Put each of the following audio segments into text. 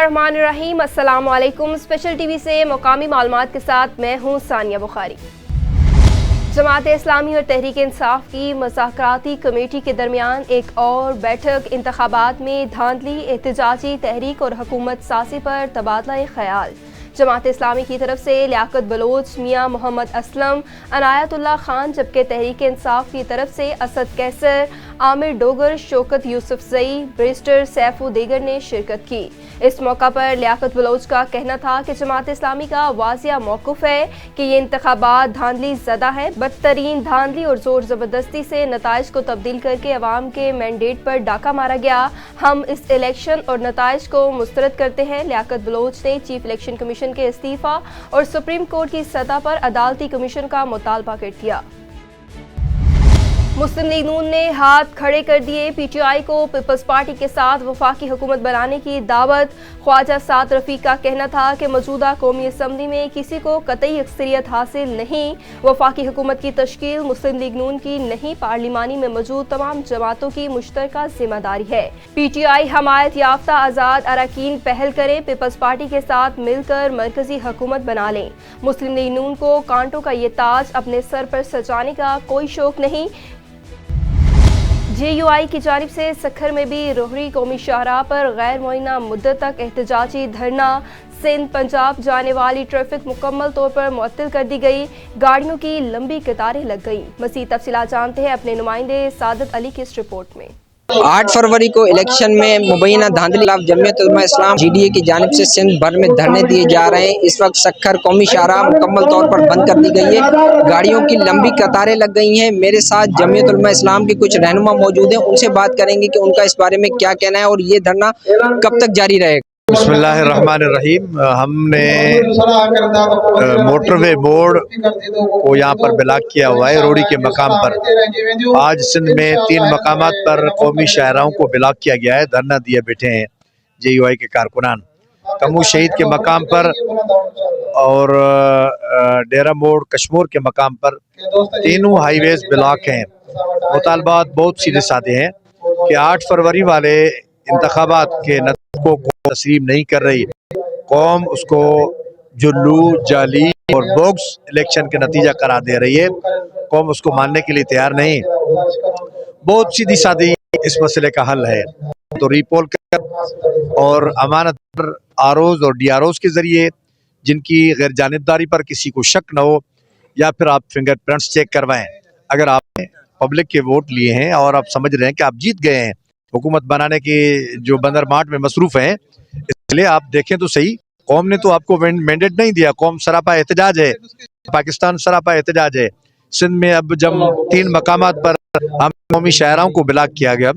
रहीम अस्सलाम वालेकुम। Special TV से मुकामी मालूमात के साथ मैं हूं सानिया बुखारी। जमात इस्लामी और तहरीक इंसाफ की मुज़ाकराती कमेटी के दरमियान एक और बैठक इंतखाबात में धांधली, एहतजाजी तहरीक और हुकूमत साजी पर तबादला ख्याल। जमात इस्लामी की तरफ से लियाकत बलोच, मियाँ मोहम्मद असलम, अनायतुल्लाह खान, जबकि तहरीक इंसाफ की तरफ से असद कैसर, आमिर डोगर, शौकत यूसुफजई, बैरिस्टर सैफू देगर ने शिरकत की। इस मौका पर लियाकत बलोच का कहना था कि जमात इस्लामी का वाज़िया मौक़िफ़ है कि ये इंतखाबात धांधली ज़दा है, बदतरीन धांधली और ज़ोर ज़बरदस्ती से नताइज को तब्दील करके अवाम के मैंडेट पर डाका मारा गया। हम इस इलेक्शन और नताइज को मुस्तरद करते हैं। लियाकत बलोच ने चीफ इलेक्शन कमीशन के इस्तीफ़ा और सुप्रीम कोर्ट की सतह पर अदालती कमीशन का मुतालबा कर दिया। मुस्लिम लीग नून ने हाथ खड़े कर दिए। पीटीआई को पीपल्स पार्टी के साथ वफाकी हुकूमत बनाने की दावत। ख्वाजा साद रफीक का कहना था कि मौजूदा कौमी असम्बली में किसी को कतई अक्सरियत हासिल नहीं। वफाकी हुकूमत की तश्कील मुस्लिम लीग नून की नहीं, पार्लिमानी में मौजूद तमाम जमातों की मुश्तरका जिम्मेदारी है। पीटीआई हमायत याफ्ता आज़ाद अरकान पहल करें, पीपल्स पार्टी के साथ मिलकर मरकजी हुकूमत बना लें। मुस्लिम लीग नून को कांटों का ये ताज अपने सर पर सजाने का कोई शौक नहीं। JUI की जानिब से सखर में भी रोहरी कौमी शाहराह पर गैर मुअय्यना मुद्दत तक एहतजाजी धरना। सिंध पंजाब जाने वाली ट्रैफिक मुकम्मल तौर पर मुअत्तल कर दी गई। गाड़ियों की लंबी कतारें लग गईं। मज़ीद तफसीलात जानते हैं अपने नुमाइंदे सादत अली की इस रिपोर्ट में। 8 फरवरी को इलेक्शन में मुबैना धांधली के खिलाफ जमीयत उलमा इस्लाम GDA की जानिब से सिंध भर में धरने दिए जा रहे हैं। इस वक्त सखर कौमी शाहराह मुकम्मल तौर पर बंद कर दी गई है। गाड़ियों की लंबी कतारें लग गई हैं। मेरे साथ जमीयत उलमा इस्लाम के कुछ रहनुमा मौजूद हैं, उनसे बात करेंगे कि उनका इस बारे में क्या कहना है और ये धरना कब तक जारी रहेगा। बिस्मिल्लाहिर्रहमानिर्रहीम। हमने मोटरवे बोर्ड को यहाँ पर ब्लॉक किया हुआ है रोड़ी के मकाम पर। आज सिंध में 3 मकामात पर कौमी शाहराहों को ब्लॉक किया गया है, धरना दिए बैठे हैं JUI के कारकुनान। कमू शहीद के मकाम पर और डेरा मोड़ कश्मोर के मकाम पर तीनों हाईवेज ब्लॉक हैं। मुतालबात बहुत सीधे साधे हैं कि 8 फरवरी वाले इंतखाबात के नतीजे को तस्लीम नहीं कर रही। कौम उसको जुल्लू, जाली और बोक्स इलेक्शन के नतीजा करार दे रही है। कौम उसको मानने के लिए तैयार नहीं। बहुत सीधी सादी इस मसले का हल है तो रीपोल कर और अमानत ROs और DROs के जरिए जिनकी गैर जानिबदारी पर किसी को शक न हो, या फिर आप फिंगरप्रिंट्स चेक करवाएं। अगर आपने पब्लिक के वोट लिए हैं और आप समझ रहे हैं कि आप जीत गए हैं, हुकूमत बनाने की जो बंदरमाट में मसरूफ हैं, इसलिए आप देखें तो सही। कौम ने तो आपको मैंडेट नहीं दिया। कौम सरापा एहतजाज है, पाकिस्तान सरापा एहतजाज है। सिंध में अब जब 3 मकामात पर हम कौमी शाहराहों को ब्लॉक किया गया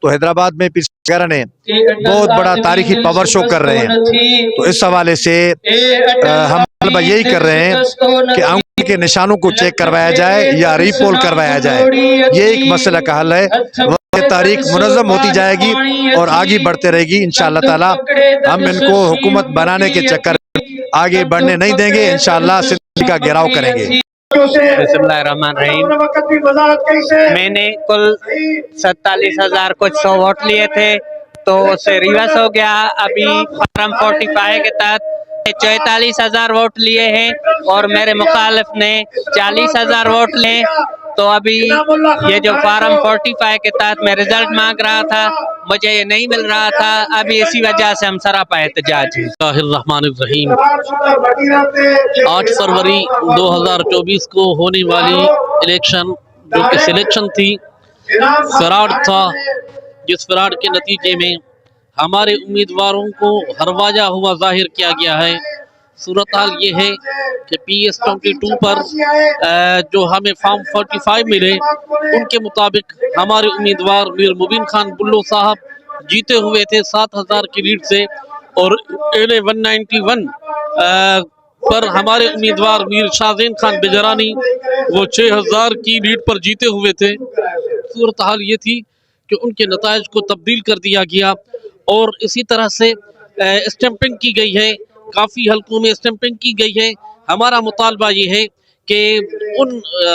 तो हैदराबाद में वगैरह ने बहुत बड़ा तारीखी पावर शो कर रहे हैं। तो इस हवाले से हम यही कर रहे हैं कि अंगूठे के निशानों को चेक करवाया जाए या रीपोल करवाया जाए। ये एक मसला का हल है। तारीख मुनज़्ज़म होती जाएगी और आगे बढ़ते रहेगी। इंशाअल्लाह ताला हम इनको हुकूमत बनाने के चक्कर में आगे बढ़ने नहीं देंगे। इंशाअल्लाह सिंध का घेराव करेंगे। बिस्मिल्लाहिर्रहमानिर्रहीम। मैंने कुल 47,000 कुछ 100 वोट लिए थे तो उससे रिवर्स हो गया। अभी फॉर्म 45 के तहत 44,000 वोट लिए हैं और मेरे मुखालिफ ने 40,000 वोट लिए। तो अभी ये जो फॉर्म 45 के तहत मैं रिजल्ट मांग रहा था, मुझे ये नहीं मिल रहा था। अभी इसी वजह से हम सरापा एहतजाज हैं। 8 फरवरी 2024 को होने वाली इलेक्शन जो कि सिलेक्शन थी, फ्रॉड था, जिस फ्रॉड के नतीजे में हमारे उम्मीदवारों को हरवाजा हुआ जाहिर किया गया है। सूरत हाल ये है कि PS-22 पर जो हमें फॉर्म 45 मिले, उनके मुताबिक हमारे उम्मीदवार मीर मुबीन खान बुल्लो साहब जीते हुए थे 7,000 की लीड से, और LA 191 पर हमारे उम्मीदवार मीर शाहज़ैन खान बिजरानी वो 6,000 की लीड पर जीते हुए थे। सूरत हाल ये थी कि उनके नताइज को तब्दील कर दिया गया और इसी तरह से स्टैंपिंग की गई है। काफ़ी हलकों में स्टैंपिंग की गई है। हमारा मुतालबा ये है کہ ان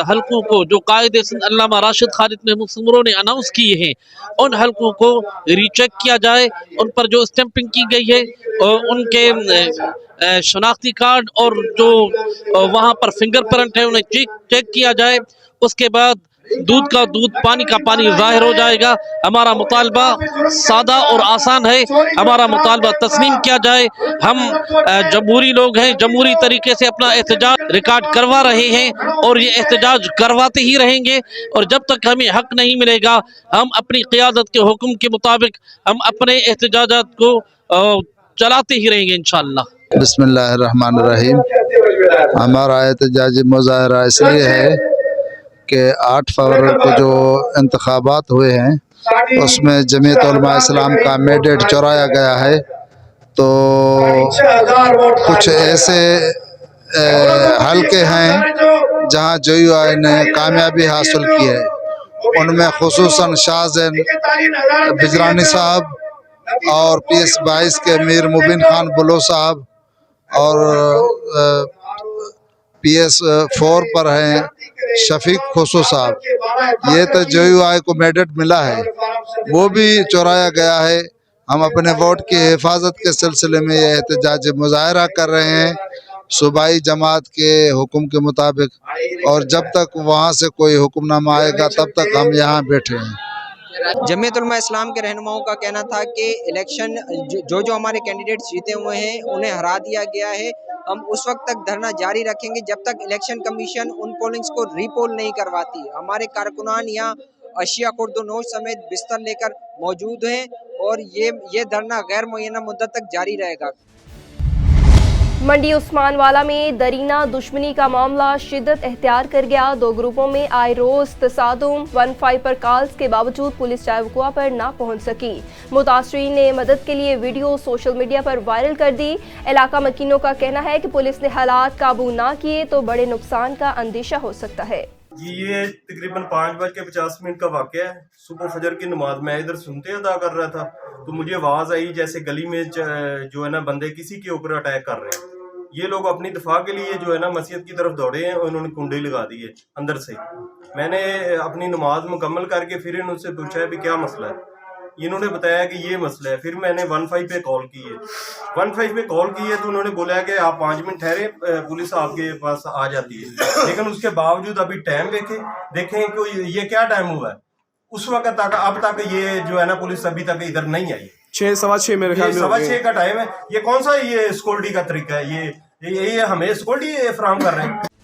حلقوں کو جو قائد سندھ علامہ راشد خالد محمود سمرو نے اناؤنس کیے ہیں ان حلقوں کو ری چیک کیا جائے، ان پر جو اسٹمپنگ کی گئی ہے ان کے شناختی کارڈ اور جو وہاں پر فنگر پرنٹ ہے انہیں چیک کیا جائے. اس کے بعد دودھ کا دودھ پانی کا پانی ظاہر ہو جائے گا. ہمارا مطالبہ سادہ اور آسان ہے، ہمارا مطالبہ تسلیم کیا جائے. ہم جمہوری لوگ ہیں، جمہوری طریقے سے اپنا احتجاج ریکارڈ کروا رہے ہیں اور یہ احتجاج کرواتے ہی رہیں گے، اور جب تک ہمیں حق نہیں ملے گا ہم اپنی قیادت کے حکم کے مطابق ہم اپنے احتجاجات کو چلاتے ہی رہیں گے انشاءاللہ. بسم اللہ الرحمن الرحیم. ہمارا احتجاجی مظاہرہ اس لیے ہے کہ 8 فروری کو جو انتخابات ہوئے ہیں اس میں جمعیت علماء اسلام کا مینڈیٹ چرایا گیا ہے. تو کچھ ایسے حلقے ہیں جہاں JUI نے کامیابی حاصل کی ہے، ان میں خصوصاً شاہ زین بجرانی صاحب اور PS 22 کے میر مبین خان بلو صاحب اور PS 4 پر ہیں شفیق خسرو صاحب. یہ تو JUI کو مینڈیٹ ملا ہے، وہ بھی چورایا گیا ہے. ہم اپنے ووٹ کی حفاظت کے سلسلے میں یہ احتجاج مظاہرہ کر رہے ہیں صوبائی جماعت کے حکم کے مطابق، اور جب تک وہاں سے کوئی حکم نامہ آئے گا تب تک ہم یہاں بیٹھے ہیں. جمعیت علماء اسلام کے رہنماؤں کا کہنا تھا کہ الیکشن جو ہمارے کینڈیڈیٹس جیتے ہوئے ہیں انہیں ہرا دیا گیا ہے. ہم اس وقت تک دھرنا جاری رکھیں گے جب تک الیکشن کمیشن ان پولنگز کو ری پول نہیں کرواتی. ہمارے کارکنان یہاں اشیاء خورد و نوش سمیت بستر لے کر موجود ہیں اور یہ دھرنا غیر معینہ مدت تک جاری رہے گا. منڈی عثمان والا میں درینہ دشمنی کا معاملہ شدت اختیار کر گیا. 2 گروپوں میں آئے روز تصادم. 15 پر کالز کے باوجود پولیس جائے وقوع پر نہ پہنچ سکی. متاثرین نے مدد کے لیے ویڈیو سوشل میڈیا پر وائرل کر دی. علاقہ مکینوں کا کہنا ہے کہ پولیس نے حالات قابو نہ کیے تو بڑے نقصان کا اندیشہ ہو سکتا ہے. یہ تقریباً 5:50 کا واقعہ ہے. صبح فجر کی نماز میں ادھر سنتے ادا کر رہا تھا تو مجھے آواز آئی جیسے گلی میں جو ہے نا بندے کسی کے اوپر اٹیک کر رہے ہیں. یہ لوگ اپنی دفاع کے لیے جو ہے نا مسجد کی طرف دوڑے ہیں اور انہوں نے کنڈے لگا دی ہے اندر سے. میں نے اپنی نماز مکمل کر کے پھر ان سے پوچھا ہے بھی کیا مسئلہ ہے. انہوں نے بتایا کہ یہ مسئلہ ہے. پھر میں نے 15 پہ کال کی ہے. 15 پہ کال کی ہے تو انہوں نے بولا کہ آپ 5 منٹ ٹھہرے، پولیس آپ کے پاس آ جاتی ہے. لیکن اس کے باوجود ابھی ٹائم دیکھیں کہ یہ کیا ٹائم ہوا ہے. اس وقت تک اب تک یہ جو ہے نا پولیس ابھی تک ادھر نہیں آئی. 6:15 میرے خیال میں 6:15 کا ٹائم ہے. یہ کون سا یہ سیکورٹی کا طریقہ ہے؟ یہ ہمیں سیکورٹی فراہم کر رہے ہیں.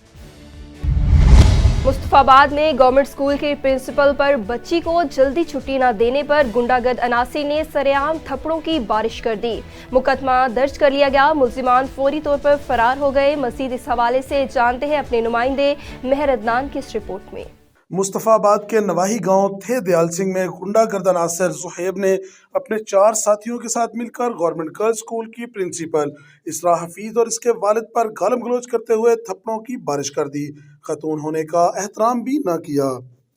مصطفی آباد میں گورنمنٹ اسکول کے پرنسپل پر بچی کو جلدی چھٹی نہ دینے پر گنڈا گرد عناصر نے سرعام تھپڑوں کی بارش کر دی. مقدمہ درج کر لیا گیا. ملزمان فوری طور پر فرار ہو گئے. مزید اس حوالے سے جانتے ہیں اپنے نمائندے مہر عدنان کی اس رپورٹ میں. مصطفی آباد کے نواحی گاؤں تھے دیال سنگھ میں گنڈا گرد عناصر زہیب نے اپنے 4 ساتھیوں کے ساتھ مل کر گورنمنٹ گرلز اسکول کی پرنسپل اسراء حفیظ اور اس کے والد پر گالم گلوچ کرتے ہوئے تھپڑوں کی بارش کر دی. خاتون ہونے کا احترام بھی نہ کیا.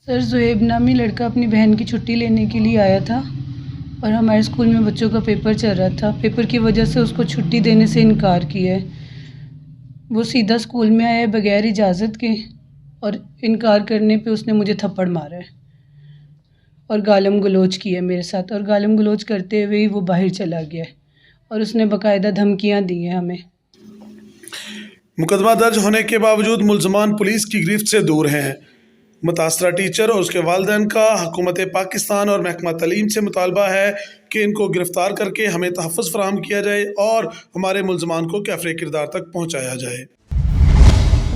سر زہیب نامی لڑکا اپنی بہن کی چھٹی لینے کے لیے آیا تھا اور ہمارے اسکول میں بچوں کا پیپر چل رہا تھا. پیپر کی وجہ سے اس کو چھٹی دینے سے انکار کیا ہے. وہ سیدھا اسکول میں آیا بغیر اجازت کے اور انکار کرنے پہ اس نے مجھے تھپڑ مارا ہے اور گالم گلوچ کی ہے میرے ساتھ. اور گالم گلوچ کرتے ہوئے ہی وہ باہر چلا گیا ہے اور اس نے باقاعدہ دھمکیاں دی ہیں ہمیں. مقدمہ درج ہونے کے باوجود ملزمان پولیس کی گرفت سے دور ہیں. متاثرہ ٹیچر اور اس کے والدین کا حکومت پاکستان اور محکمہ تعلیم سے مطالبہ ہے کہ ان کو گرفتار کر کے ہمیں تحفظ فراہم کیا جائے اور ہمارے ملزمان کو کیفر کردار تک پہنچایا جائے.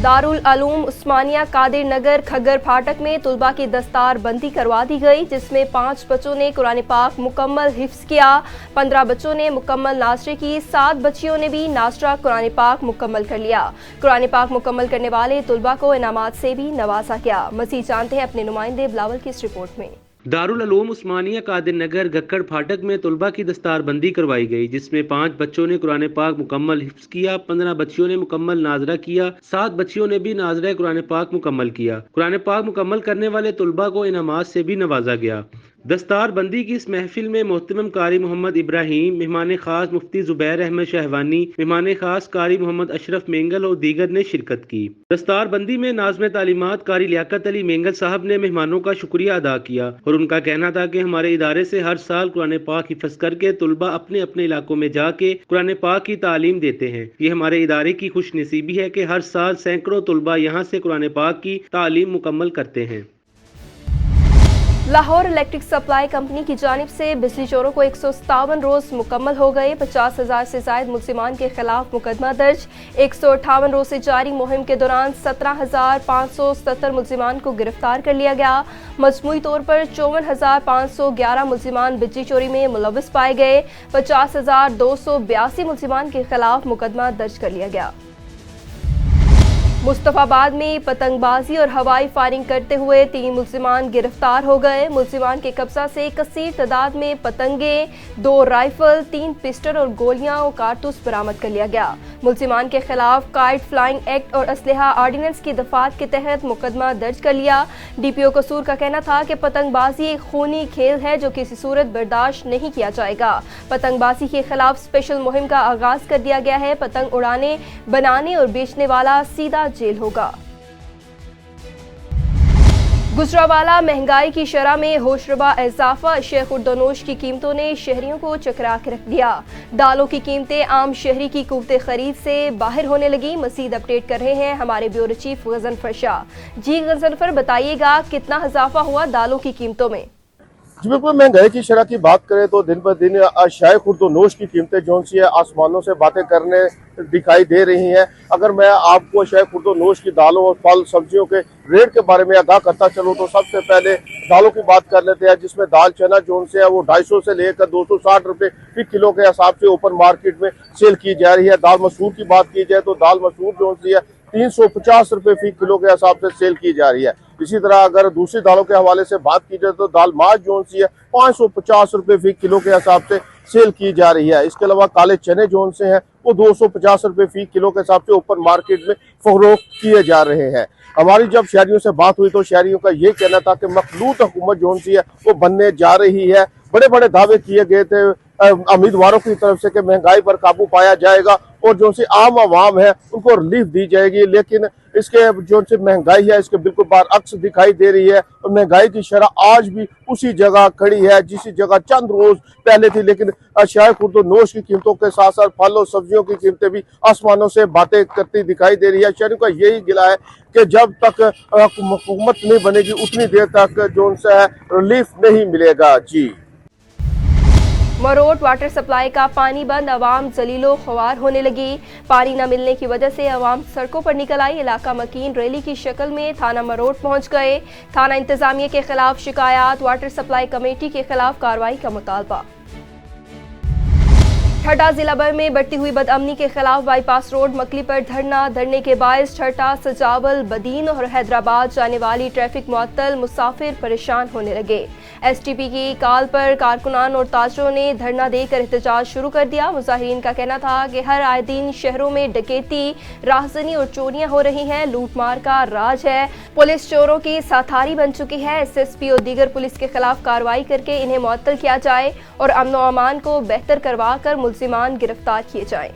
دارالعلوم عثمانیہ قادر نگر کھگر پھاٹک میں طلباء کی دستار بندی کروا دی گئی، جس میں 5 بچوں نے قرآن پاک مکمل حفظ کیا. 15 بچوں نے مکمل ناظرے کی. 7 بچیوں نے بھی ناظرہ قرآن پاک مکمل کر لیا. قرآن پاک مکمل کرنے والے طلباء کو انعامات سے بھی نوازا گیا. مزید جانتے ہیں اپنے نمائندے بلاول کی اس رپورٹ میں. دارالعلوم عثمانیہ قادر نگر گکڑ پھاٹک میں طلباء کی دستار بندی کروائی گئی، جس میں 5 بچوں نے قرآن پاک مکمل حفظ کیا. 15 بچیوں نے مکمل ناظرہ کیا. 7 بچیوں نے بھی ناظرہ قرآن پاک مکمل کیا. قرآن پاک مکمل کرنے والے طلباء کو انعامات سے بھی نوازا گیا. दस्तार बंदी की इस महफिल में मोहतरम कारी मोहम्मद इब्राहिम, मेहमान खास मुफ्ती जुबैर अहमद शहवानी, मेहमान खास कारी मोहम्मद अशरफ मेंगल और दीगर ने शिरकत की। दस्तार बंदी में नाज़िम तालीमात कारी लियाकत अली मेंगल साहब ने मेहमानों का शुक्रिया अदा किया और उनका कहना था कि हमारे इदारे से हर साल कुरान पाक हिफ्ज़ करके तुलबा अपने अपने इलाकों में जाके कुरान पाक की तालीम देते हैं। ये हमारे इदारे की खुश नसीबी है कि हर साल सैकड़ों तुलबा यहाँ से कुरान पाक की तालीम मुकम्मल करते हैं। लाहौर इलेक्ट्रिक सप्लाई कंपनी की जानिब से बिजली चोरों को 157 रोज मुकम्मल हो गए। 50,000 से जायद मुल्जिमान के खिलाफ मुकदमा दर्ज। 158 रोज से जारी मुहिम के दौरान 17,570 मुल्जिमान को गिरफ्तार कर लिया गया। मजमूई तौर पर 54,511 मुल्जिमान बिजली चोरी में मुलव्विस पाए गए। 50,282 मुल्जिमान के खिलाफ मुकदमा दर्ज कर लिया गया। मुस्तफाबाद में पतंगबाजी और हवाई फायरिंग करते हुए 3 मुल्जिमान गिरफ्तार हो गए। मुल्जिमान के कब्जा से कसीर तादाद में पतंगे, 2 राइफल, 3 पिस्टल और गोलियां और कारतूस बरामद कर लिया गया। मुल्जिमान के खिलाफ काइट फ्लाइंग एक्ट और असलहा ऑर्डिनेंस की दफात के तहत मुकदमा दर्ज कर लिया। डीपीओ कसूर का कहना था कि पतंगबाजी एक खूनी खेल है जो किसी सूरत बर्दाश्त नहीं किया जाएगा। पतंगबाजी के खिलाफ स्पेशल मुहिम का आगाज कर दिया गया है। पतंग उड़ाने, बनाने और बेचने वाला सीधा जेल होगा। गुजरावाला महंगाई की शरह में होशरुबा इजाफा। अशिया खुर्दोनोश की कीमतों ने शहरियों को चकरा के रख दिया। दालों की कीमतें आम शहरी की कुव्वते खरीद से बाहर होने लगी। मजीद अपडेट कर रहे हैं हमारे ब्यूरो चीफ गजनफर शाह। जी गजनफर, बताइएगा कितना इजाफा हुआ दालों की कीमतों में? जी बिल्कुल, महंगाई की शरह की बात करें तो दिन ब दिन अशिया खुर्दोनोश की कीमतें जो सी है आसमानों से बातें करने दिखाई दे रही हैं। अगर मैं आपको अशिया खुर्दोनोश की दालों और फल सब्जियों के रेट के बारे में आगाह करता चलूँ तो सबसे पहले दालों की बात कर लेते हैं, जिसमें दाल चना जो से है वो 250 से लेकर 260 रुपए फी किलो के हिसाब से ओपन मार्केट में सेल की जा रही है। दाल मसूर की बात की जाए तो दाल मसूर जो सी है 350 रुपए फी किलो के हिसाब से सेल की जा रही है। इसी तरह अगर दूसरी दालों के हवाले से बात की जाए तो दाल माज जो सी है 550 रुपए फी किलो के हिसाब से सेल की जा रही है। इसके अलावा काले चने जो से हैं वो 250 रुपए फी किलो के हिसाब से ओपन मार्केट में फरोख्त किए जा रहे हैं। हमारी जब शहरियों से बात हुई तो शहरियों का ये कहना था कि मखलूत हुकूमत जो सी है वो बनने जा रही है। बड़े बड़े दावे किए गए थे उम्मीदवारों की तरफ से कि महंगाई पर काबू पाया जाएगा और जो सी आम आवाम है उनको रिलीफ दी जाएगी, लेकिन इसके जो सी महंगाई है इसके बिल्कुल बरअक्स दिखाई दे रही है और महंगाई की शरह आज भी उसी जगह खड़ी है जिस जगह चंद रोज पहले थी। लेकिन अशिया खुर्दोनोश की कीमतों के साथ साथ फल और सब्जियों की कीमतें भी आसमानों से बातें करती दिखाई दे रही है। शहरियों का यही गिला है कि जब तक हुकूमत नहीं बनेगी उतनी देर तक जो है रिलीफ नहीं मिलेगा। जी, मरोट वाटर सप्लाई का पानी बंद, अवाम जलीलो ख्वार होने लगी। पानी न मिलने की वजह से अवाम सड़कों पर निकल आई। इलाका मकीन रैली की शक्ल में थाना मरोट पहुंच गए। थाना इंतजामिया के खिलाफ शिकायत, वाटर सप्लाई कमेटी के खिलाफ कार्रवाई का मुतालबा। ठट्टा जिला भर में बढ़ती हुई बदअमनी के खिलाफ बाईपास रोड मकली पर धरने के बायस ठट्टा, सजावल, बदीन और हैदराबाद जाने वाली ट्रैफिक मुअत्तल, मुसाफिर परेशान होने लगे। एसटीपी की कॉल पर कारकुनान और ताजरों ने धरना देकर एहतजाज शुरू कर दिया। मुजाहिरीन का कहना था कि हर आए दिन शहरों में डकैती, राहजनी और चोरियां हो रही हैं। लूटमार का राज है। पुलिस चोरों की साथारी बन चुकी है। एसएसपी और दीगर पुलिस के खिलाफ कार्रवाई करके इन्हें मुअत्तल किया जाए और अमन व अमान को बेहतर करवा कर मुल्जिमान गिरफ्तार किए जाएं।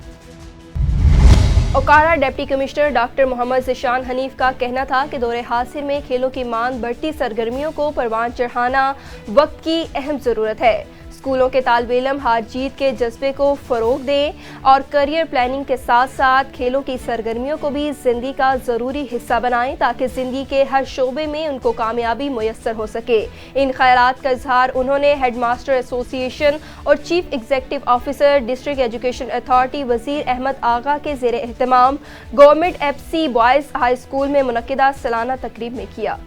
Okara deputy commissioner doctor Mohammad Zeeshan Hanif का कहना था कि दौरे हासिल में खेलों की मांग, बढ़ती सरगर्मियों को परवान चढ़ाना वक्त की अहम ज़रूरत है। स्कूलों के तालिबे इल्म हार जीत के जज्बे को फ़रोग दें और करियर प्लानिंग के साथ साथ खेलों की सरगर्मियों को भी ज़िंदगी का ज़रूरी हिस्सा बनाएं ताकि ज़िंदगी के हर शोबे में उनको कामयाबी मुयस्सर हो सके। इन ख्यालात का इजहार उन्होंने हेडमास्टर एसोसिएशन और chief executive officer district education authority Wazir Ahmed Agha के ज़ेर एहतमाम government FC boys high school में मुनक्किदा सालाना तकरीब में किया।